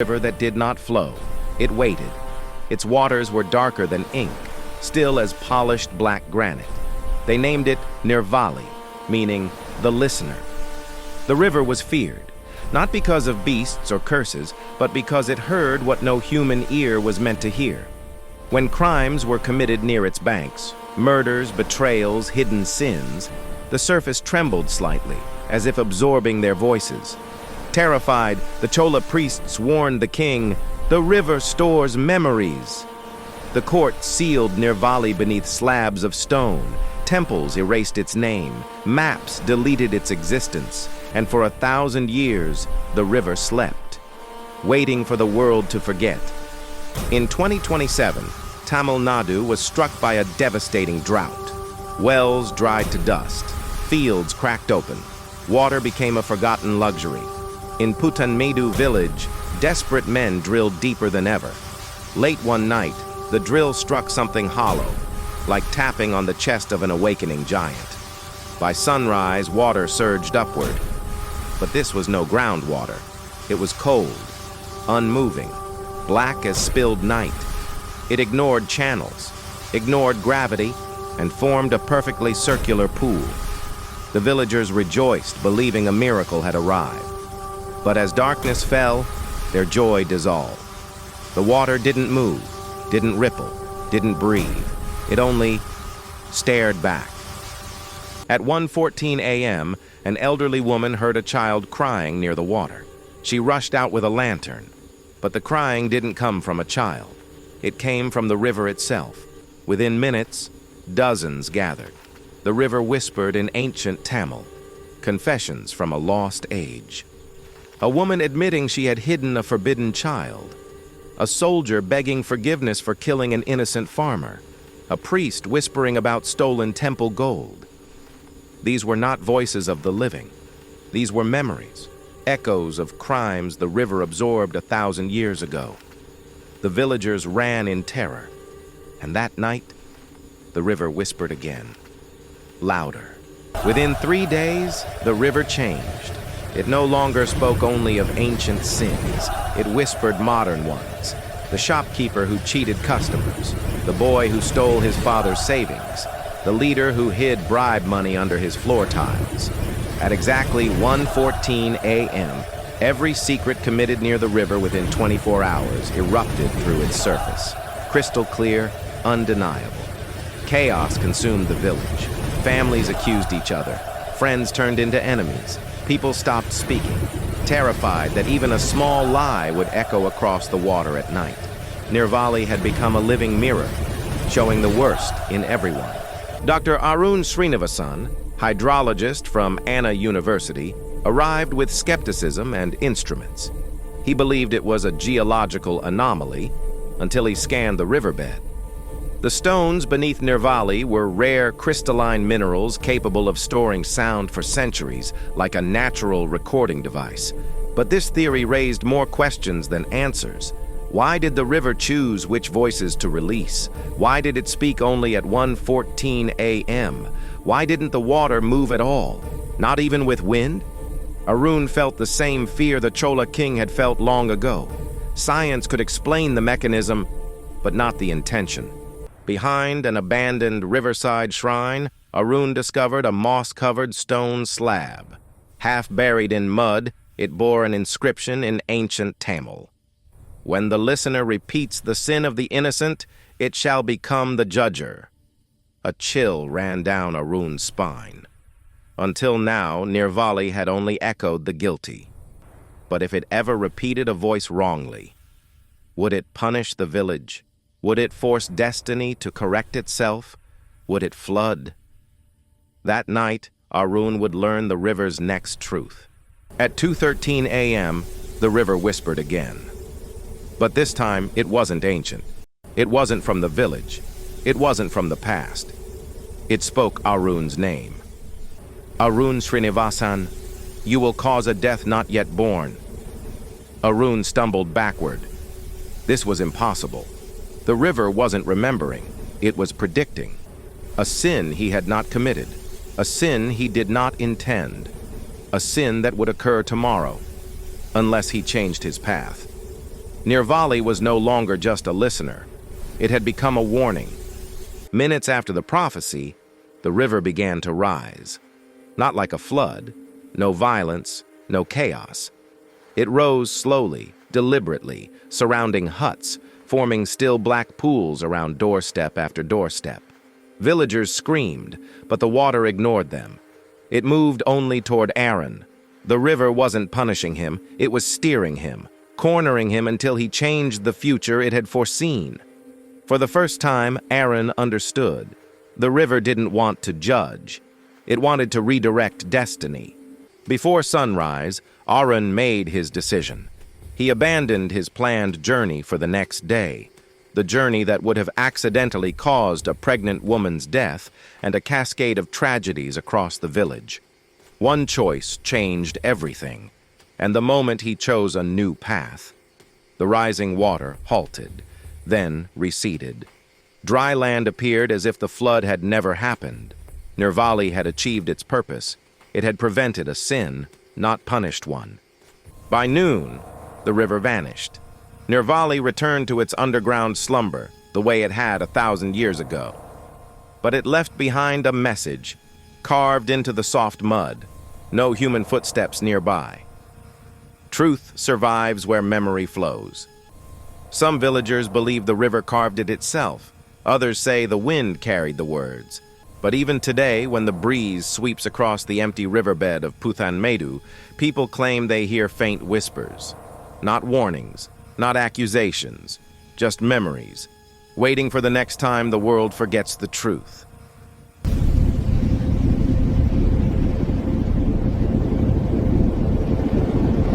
river that did not flow. It waited. Its waters were darker than ink, still as polished black granite. They named it Nirvalli, meaning the listener. The river was feared, not because of beasts or curses, but because it heard what no human ear was meant to hear. When crimes were committed near its banks, murders, betrayals, hidden sins, the surface trembled slightly, as if absorbing their voices. Terrified, the Chola priests warned the king, "The river stores memories." The court sealed Nirvalli beneath slabs of stone. Temples erased its name. Maps deleted its existence. And for 1,000 years, the river slept, waiting for the world to forget. In 2027, Tamil Nadu was struck by a devastating drought. Wells dried to dust. Fields cracked open. Water became a forgotten luxury. In Putanmedu village, desperate men drilled deeper than ever. Late one night, the drill struck something hollow, like tapping on the chest of an awakening giant. By sunrise, water surged upward. But this was no groundwater. It was cold, unmoving, black as spilled night. It ignored channels, ignored gravity, and formed a perfectly circular pool. The villagers rejoiced, believing a miracle had arrived. But as darkness fell, their joy dissolved. The water didn't move, didn't ripple, didn't breathe. It only stared back. At 1:14 a.m., an elderly woman heard a child crying near the water. She rushed out with a lantern, but the crying didn't come from a child. It came from the river itself. Within minutes, dozens gathered. The river whispered in ancient Tamil, confessions from a lost age. A woman admitting she had hidden a forbidden child. A soldier begging forgiveness for killing an innocent farmer. A priest whispering about stolen temple gold. These were not voices of the living. These were memories, echoes of crimes the river absorbed 1,000 years ago. The villagers ran in terror, and that night, the river whispered again, louder. Within 3 days, the river changed. It no longer spoke only of ancient sins. It whispered modern ones. The shopkeeper who cheated customers, the boy who stole his father's savings, the leader who hid bribe money under his floor tiles. At exactly 1:14 a.m., every secret committed near the river within 24 hours erupted through its surface. Crystal clear, undeniable. Chaos consumed the village. Families accused each other. Friends turned into enemies. People stopped speaking, terrified that even a small lie would echo across the water at night. Nirvalli had become a living mirror, showing the worst in everyone. Dr. Arun Srinivasan, hydrologist from Anna University, arrived with skepticism and instruments. He believed it was a geological anomaly until he scanned the riverbed. The stones beneath Nirvalli were rare crystalline minerals capable of storing sound for centuries, like a natural recording device. But this theory raised more questions than answers. Why did the river choose which voices to release? Why did it speak only at 1:14 a.m.? Why didn't the water move at all? Not even with wind? Arun felt the same fear the Chola king had felt long ago. Science could explain the mechanism, but not the intention. Behind an abandoned riverside shrine, Arun discovered a moss-covered stone slab. Half buried in mud, it bore an inscription in ancient Tamil. "When the listener repeats the sin of the innocent, it shall become the judger." A chill ran down Arun's spine. Until now, Nirvalli had only echoed the guilty. But if it ever repeated a voice wrongly, would it punish the village? Would it force destiny to correct itself? Would it flood? That night, Arun would learn the river's next truth. At 2:13 a.m., the river whispered again. But this time, it wasn't ancient. It wasn't from the village. It wasn't from the past. It spoke Arun's name. "Arun Srinivasan, you will cause a death not yet born." Arun stumbled backward. This was impossible. The river wasn't remembering. It was predicting. A sin he had not committed. A sin he did not intend. A sin that would occur tomorrow, unless he changed his path. Nirvalli was no longer just a listener. It had become a warning. Minutes after the prophecy, the river began to rise. Not like a flood, no violence, no chaos. It rose slowly, deliberately, surrounding huts, forming still black pools around doorstep after doorstep. Villagers screamed, but the water ignored them. It moved only toward Arun. The river wasn't punishing him, it was steering him, cornering him until he changed the future it had foreseen. For the first time, Arun understood. The river didn't want to judge. It wanted to redirect destiny. Before sunrise, Arun made his decision. He abandoned his planned journey for the next day, the journey that would have accidentally caused a pregnant woman's death and a cascade of tragedies across the village. One choice changed everything, and the moment he chose a new path, the rising water halted, then receded. Dry land appeared as if the flood had never happened. Nirvalli had achieved its purpose. It had prevented a sin, not punished one. By noon, the river vanished. Nirvalli returned to its underground slumber, the way it had 1,000 years ago. But it left behind a message, carved into the soft mud, no human footsteps nearby. Truth survives where memory flows. Some villagers believe the river carved it itself. Others say the wind carried the words. But even today, when the breeze sweeps across the empty riverbed of Tamil Nadu, people claim they hear faint whispers. Not warnings, not accusations, just memories, waiting for the next time the world forgets the truth.